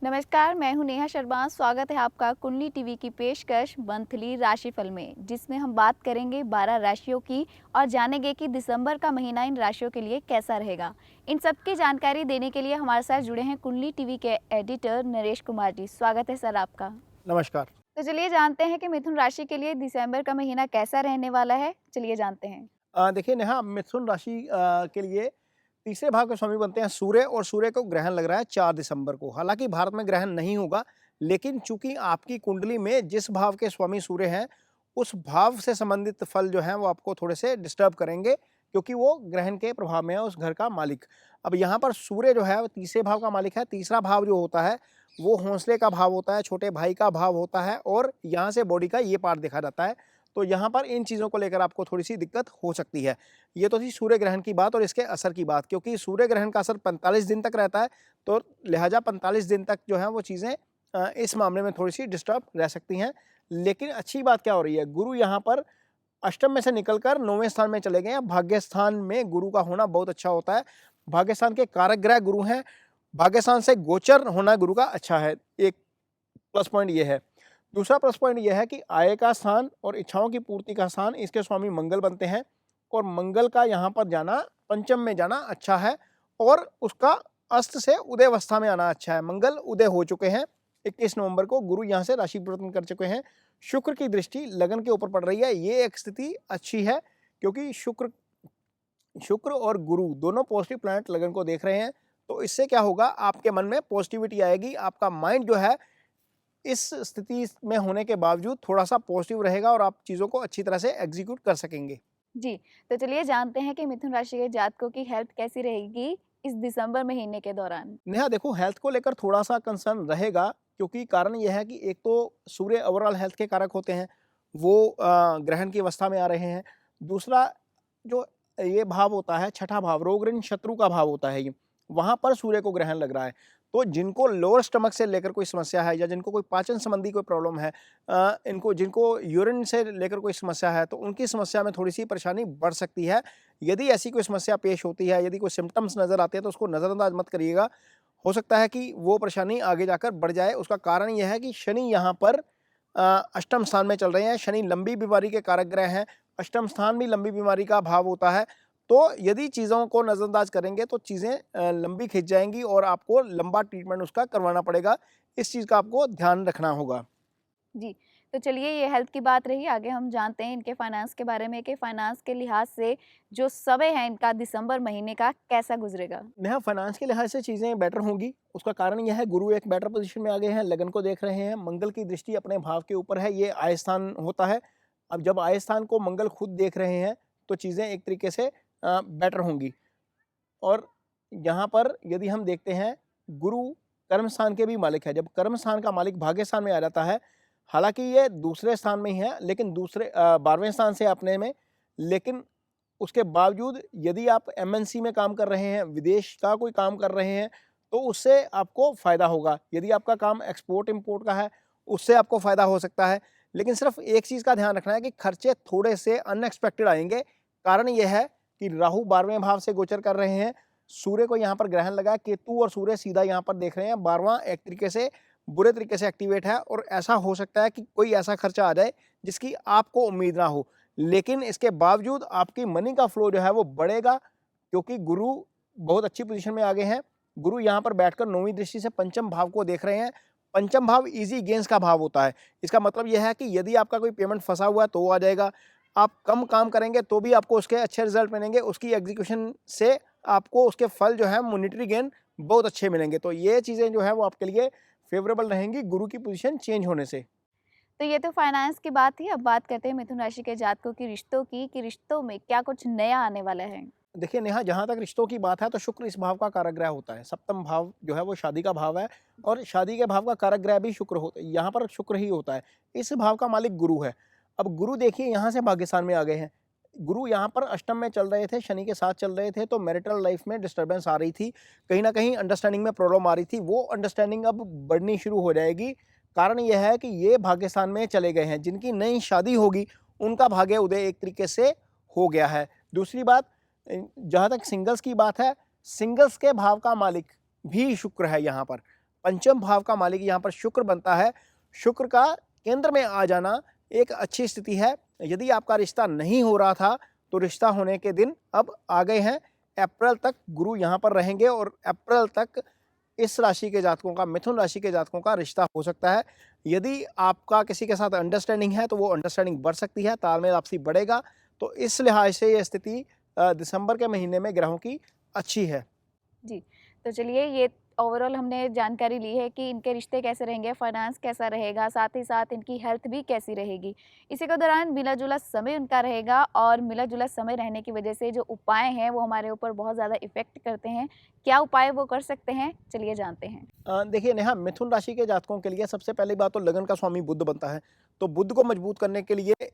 नमस्कार, मैं हूं नेहा शर्मा। स्वागत है आपका कुंडली टीवी की पेशकश मंथली राशिफल में, जिसमें हम बात करेंगे 12 राशियों की और जानेंगे कि दिसंबर का महीना इन राशियों के लिए कैसा रहेगा। इन सब की जानकारी देने के लिए हमारे साथ जुड़े हैं कुंडली टीवी के एडिटर नरेश कुमार जी। स्वागत है सर आपका। नमस्कार। तो चलिए जानते हैं कि मिथुन राशि के लिए दिसंबर का महीना कैसा रहने वाला है। चलिए जानते हैं। देखिए नेहा, मिथुन राशि के लिए तीसरे भाव के स्वामी बनते हैं सूर्य, और सूर्य को ग्रहण लग रहा है 4 दिसंबर को। हालाँकि भारत में ग्रहण नहीं होगा, लेकिन चूँकि आपकी कुंडली में जिस भाव के स्वामी सूर्य हैं, उस भाव से संबंधित फल जो हैं वो आपको थोड़े से डिस्टर्ब करेंगे, क्योंकि वो ग्रहण के प्रभाव में है उस घर का मालिक। अब यहाँ पर सूर्य जो है वो तीसरे भाव का मालिक है। तीसरा भाव जो होता है, वो हौसले का भाव होता है, छोटे भाई का भाव होता है, और यहाँ से बॉडी का ये पार्ट देखा जाता है। तो यहाँ पर इन चीज़ों को लेकर आपको थोड़ी-सी दिक्कत हो सकती है। ये तो थी सूर्य ग्रहण की बात और इसके असर की बात, क्योंकि सूर्य ग्रहण का असर 45 दिन तक रहता है, तो लिहाजा 45 दिन तक जो है वो चीज़ें इस मामले में थोड़ी-सी डिस्टर्ब रह सकती हैं। लेकिन अच्छी बात क्या हो रही है, गुरु यहाँ पर अष्टम में से निकलकर 9वें स्थान में चले गए हैं। भाग्य स्थान में गुरु का होना बहुत अच्छा होता है। भाग्य स्थान के कारक ग्रह गुरु हैं। भाग्य स्थान से गोचर होना गुरु का अच्छा है। एक प्लस पॉइंट ये है। दूसरा प्लस पॉइंट ये है कि आय का स्थान और इच्छाओं की पूर्ति का स्थान, इसके स्वामी मंगल बनते हैं, और मंगल का यहाँ पर जाना, पंचम में जाना अच्छा है, और उसका अस्त से उदय अवस्था में आना अच्छा है। मंगल उदय हो चुके हैं 21 नवंबर को, गुरु यहाँ से राशि परिवर्तन कर चुके हैं। शुक्र की दृष्टि लगन के ऊपर पड़ रही है। ये एक स्थिति अच्छी है, क्योंकि शुक्र शुक्र और गुरु दोनों पॉजिटिव प्लैनेट लगन को देख रहे हैं। तो इससे क्या होगा, आपके मन में पॉजिटिविटी आएगी। आपका माइंड जो है इस स्थिति में होने के बावजूद थोड़ा-सा पॉजिटिव रहेगा, और आप चीज़ों को अच्छी तरह से एग्ज़ीक्यूट कर सकेंगे। जी, तो चलिए जानते हैं कि मिथुन राशि के जातकों की हेल्थ कैसी रहेगी इस दिसंबर महीने के दौरान। नेहा देखो, हेल्थ को लेकर थोड़ा-सा कंसर्न रहेगा, क्योंकि कारण ये है कि एक तो सूर्य ओवरऑल हेल्थ के कारक होते हैं, वो ग्रहण की अवस्था में आ रहे हैं। दूसरा, जो ये भाव होता है, छठा भाव, रोग ऋण शत्रु का भाव होता है ये, वहाँ पर सूर्य को ग्रहण लग रहा है। तो जिनको लोअर स्टमक से लेकर कोई समस्या है, या जिनको कोई पाचन संबंधी कोई प्रॉब्लम है, इनको जिनको यूरिन से लेकर कोई समस्या है, तो उनकी समस्या में थोड़ी-सी परेशानी बढ़ सकती है। यदि ऐसी कोई समस्या पेश होती है, यदि कोई सिम्पटम्स नज़र आते हैं, तो उसको नज़रअंदाज मत करिएगा। हो सकता है कि वो परेशानी आगे जाकर बढ़ जाए। उसका कारण ये है कि शनि यहाँ पर अष्टम स्थान में चल रहे हैं। शनि लंबी बीमारी के कारक ग्रह हैं। अष्टम स्थान भी लंबी बीमारी का भाव होता है। तो यदि चीज़ों को नज़रअंदाज करेंगे तो चीज़ें लंबी खिंच जाएँगी, और आपको लंबा ट्रीटमेंट उसका करवाना पड़ेगा। इस चीज़ का आपको ध्यान रखना होगा। जी, तो चलिए ये हेल्थ की बात रही, आगे हम जानते हैं इनके फाइनेंस के बारे में कि फाइनेंस के लिहाज से जो समय है इनका दिसंबर महीने का कैसा गुज़रेगा? नेहा, फाइनेंस के लिहाज से चीज़ें बेटर होंगी। उसका कारण यह है, गुरु एक बेटर पोज़ीशन में आ गए हैं, लगन को देख रहे हैं, मंगल की दृष्टि अपने भाव के ऊपर है, ये आय स्थान होता है। अब जब आय स्थान को मंगल खुद देख रहे हैं, तो चीज़ें एक तरीके से बेटर होंगी। और यहाँ पर यदि हम देखते हैं, गुरु कर्म स्थान के भी मालिक है। जब कर्म स्थान का मालिक भाग्य स्थान में आ जाता है, हालाँकि ये दूसरे स्थान में ही है, लेकिन 12वें स्थान से अपने में, लेकिन उसके बावजूद यदि आप एमएनसी में काम कर रहे हैं, विदेश का कोई काम कर रहे हैं, तो उससे आपको फ़ायदा होगा। यदि आपका काम एक्सपोर्ट-इम्पोर्ट का है, उससे आपको फ़ायदा हो सकता है। लेकिन सिर्फ़ एक चीज़ का ध्यान रखना है कि खर्चे थोड़े से अनएक्सपेक्टेड आएँगे। कारण ये है कि राहु 12वें भाव से गोचर कर रहे हैं, सूर्य को यहाँ पर ग्रहण लगा है, केतु और सूर्य सीधा यहाँ पर देख रहे हैं। 12वां एक तरीके से बुरे तरीके से एक्टिवेट है, और ऐसा हो सकता है कि कोई ऐसा खर्चा आ जाए जिसकी आपको उम्मीद ना हो। लेकिन इसके बावजूद आपकी मनी का फ्लो जो है वो बढ़ेगा, क्योंकि गुरु बहुत अच्छी पोजीशन में आ गए हैं। गुरु यहाँ पर बैठकर 9वीं दृष्टि से पंचम भाव को देख रहे हैं। पंचम भाव ईज़ी गेन्स का भाव होता है। इसका मतलब ये है कि यदि आपका कोई पेमेंट फँसा हुआ है तो वो आ जाएगा। आप कम काम करेंगे तो भी आपको उसके अच्छे रिज़ल्ट मिलेंगे। उसकी एग्ज़ीक्यूशन से आपको उसके फल जो है, मॉनेटरी गेन बहुत अच्छे मिलेंगे। तो ये चीज़ें जो है वो आपके लिए फ़ेवरेबल रहेंगी गुरु की पोजीशन चेंज होने से। तो ये तो फाइनेंस की बात थी, अब बात करते हैं मिथुन राशि के जातकों की रिश्तों की कि रिश्तों में क्या कुछ नया आने वाला है? देखिए नेहा, जहाँ तक रिश्तों की बात है, तो शुक्र इस भाव का कारक ग्रह होता है। सप्तम भाव जो है वो शादी का भाव है, और शादी के भाव का कारक ग्रह भी शुक्र होता है। यहाँ पर शुक्र ही होता है। इस भाव का मालिक गुरु है। अब गुरु देखिए यहाँ से भाग्यस्थान में आ गए हैं। गुरु यहाँ पर अष्टम में चल रहे थे, शनि के साथ चल रहे थे, तो मैरिटल लाइफ में डिस्टर्बेंस आ रही थी। कहीं न कहीं अंडरस्टैंडिंग में प्रॉब्लम आ रही थी। वो अंडरस्टैंडिंग अब बढ़नी शुरू हो जाएगी। कारण ये है कि ये भाग्यस्थान में चले गए हैं। जिनकी नई शादी होगी, उनका भाग्य उदय एक तरीके से हो गया है। दूसरी बात, जहाँ तक सिंगल्स की बात है, सिंगल्स के भाव का मालिक भी शुक्र है यहाँ पर। पंचम भाव का मालिक यहाँ पर शुक्र बनता है। शुक्र का केंद्र में आ जाना एक अच्छी स्थिति है। यदि आपका रिश्ता नहीं हो रहा था तो रिश्ता होने के दिन अब आ गए हैं। अप्रैल तक गुरु यहाँ पर रहेंगे और अप्रैल तक इस राशि के जातकों का, मिथुन राशि के जातकों का रिश्ता हो सकता है। यदि आपका किसी के साथ अंडरस्टैंडिंग है तो वो अंडरस्टैंडिंग बढ़ सकती है, तालमेल आपसी बढ़ेगा। तो इस लिहाज से ये स्थिति दिसंबर के महीने में ग्रहों की अच्छी है। जी, तो चलिए ये ओवरऑल हमने जानकारी ली है कि इनके रिश्ते कैसे रहेंगे, फाइनेंस कैसा रहेगा, साथ ही साथ इनकी हेल्थ भी कैसी रहेगी। इसी के दौरान मिला-जुला समय उनका रहेगा और मिला-जुला समय रहने की वजह से जो उपाय हैं वो हमारे ऊपर बहुत ज़्यादा इफ़ेक्ट करते हैं। क्या उपाय वो कर सकते हैं? चलिए जानते हैं। देखिए नेहा, मिथुन राशि के जातकों के लिए सबसे पहली बात तो लगन का स्वामी बुध बनता है। तो बुध को मजबूत करने के लिए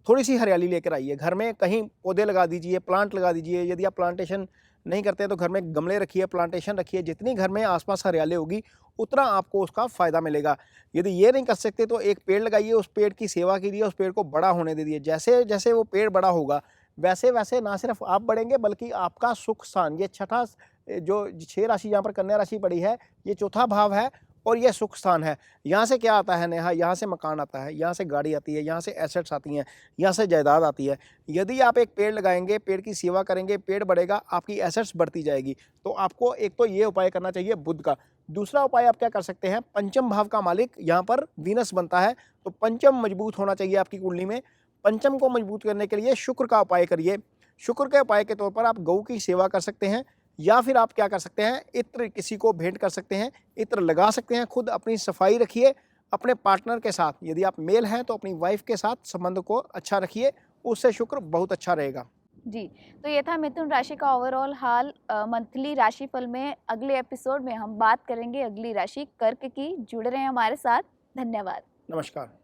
थोड़ी सी हरियाली लेकर आइए। घर में कहीं पौधे लगा दीजिए, प्लांट लगा दीजिए। यदि आप प्लांटेशन नहीं करते तो घर में गमले रखिए, प्लांटेशन रखिए। जितनी घर में आसपास हरियाली होगी उतना आपको उसका फ़ायदा मिलेगा। यदि ये नहीं कर सकते तो एक पेड़ लगाइए, उस पेड़ की सेवा कीजिए, उस पेड़ को बड़ा होने दे दीजिए। जैसे जैसे वो पेड़ बड़ा होगा वैसे वैसे ना सिर्फ आप बढ़ेंगे बल्कि आपका सुख स्थान, ये छठा जो 6 राशि यहाँ पर कन्या राशि पड़ी है, ये चौथा भाव है और ये सुख स्थान है। यहाँ से क्या आता है नेहा? यहाँ से मकान आता है, यहाँ से गाड़ी आती है, यहाँ से एसेट्स आती हैं, यहाँ से जायदाद आती है। यदि आप एक पेड़ लगाएंगे, पेड़ की सेवा करेंगे, पेड़ बढ़ेगा, आपकी एसेट्स बढ़ती जाएगी। तो आपको एक तो ये उपाय करना चाहिए बुध का। दूसरा उपाय आप क्या कर सकते हैं? पंचम भाव का मालिक यहाँ पर वीनस बनता है, तो पंचम मजबूत होना चाहिए आपकी कुंडली में। पंचम को मजबूत करने के लिए शुक्र का उपाय करिए। शुक्र के उपाय के तौर पर आप गऊ की सेवा कर सकते हैं या फिर आप क्या कर सकते हैं, इत्र किसी को भेंट कर सकते हैं, इत्र लगा सकते हैं। खुद अपनी सफाई रखिए। अपने पार्टनर के साथ, यदि आप मेल हैं तो अपनी वाइफ के साथ संबंध को अच्छा रखिए, उससे शुक्र बहुत अच्छा रहेगा। जी, तो ये था मिथुन राशि का ओवरऑल हाल मंथली राशिफल में। अगले एपिसोड में हम बात करेंगे अगली राशि कर्क की। जुड़े रहें हमारे साथ। धन्यवाद। नमस्कार।